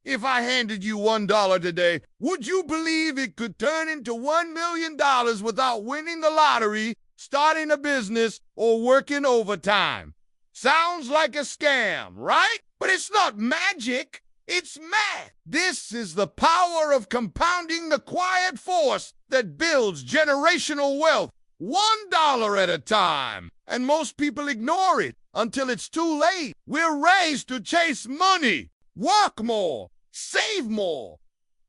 If I handed you $1 today, would you believe it could turn into $1 million without winning the lottery, starting a business, or working overtime? Sounds like a scam, right? But it's not magic. It's math. This is the power of compounding, the quiet force that builds generational wealth, $1 at a time. And most people ignore it until it's too late. We're raised to chase money, work more, save more,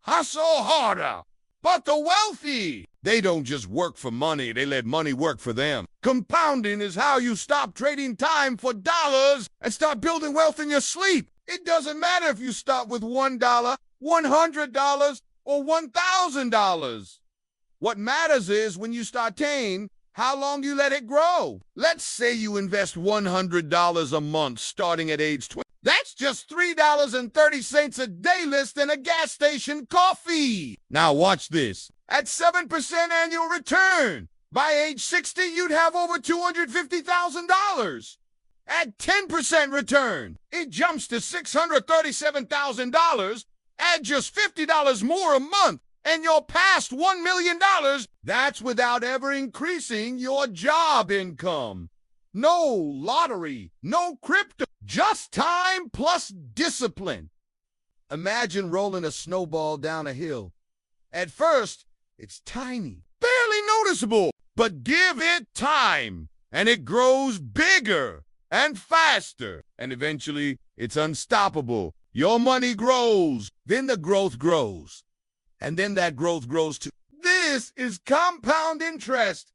hustle harder. But the wealthy, they don't just work for money, they let money work for them. Compounding is how you stop trading time for dollars and start building wealth in your sleep. It doesn't matter if you start with $1, $100, or $1,000. What matters is when you start paying, how long you let it grow. Let's say you invest $100 a month starting at age 20. That's just $3.30 a day less than a gas station coffee. Now watch this. At 7% annual return, by age 60, you'd have over $250,000. At 10% return, it jumps to $637,000. Add just $50 more a month, and you're past $1 million. That's without ever increasing your job income. No lottery, no crypto, just time plus discipline. Imagine rolling a snowball down a hill. At first, it's tiny, barely noticeable, but give it time, and it grows bigger and faster, and eventually it's unstoppable. Your money grows, then the growth grows, and then that growth grows too. This is compound interest.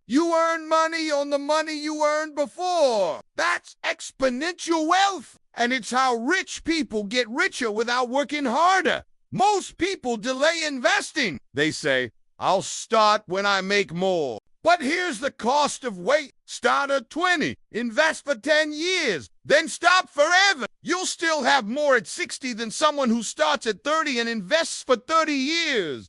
You earn money on the money you earned before. That's exponential wealth, and it's how rich people get richer without working harder. Most people delay investing. They say, I'll start when I make more. But here's the cost of wait. Start at 20, invest for 10 years, then stop forever. You'll still have more at 60 than someone who starts at 30 and invests for 30 years.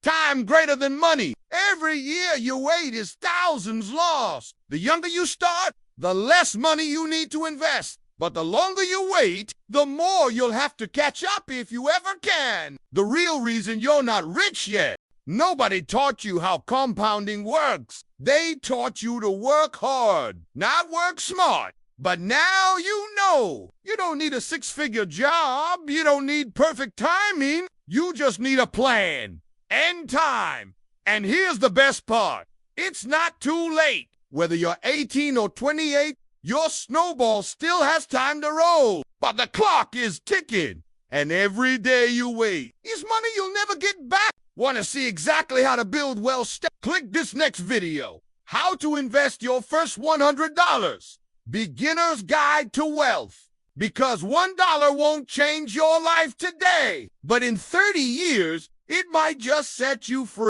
Time greater than money. Every year you wait is thousands lost. The younger you start, the less money you need to invest. But the longer you wait, the more you'll have to catch up if you ever can. The real reason you're not rich yet. Nobody taught you how compounding works. They taught you to work hard, not work smart. But now you know. You don't need a six-figure job. You don't need perfect timing. You just need a plan and time. And here's the best part. It's not too late. Whether you're 18 or 28, your snowball still has time to roll. But the clock is ticking. And every day you wait is money you'll never get back. Want to see exactly how to build wealth? Click this next video. How to invest your first $100. Beginner's Guide to Wealth. Because $1 won't change your life today, but in 30 years, it might just set you free.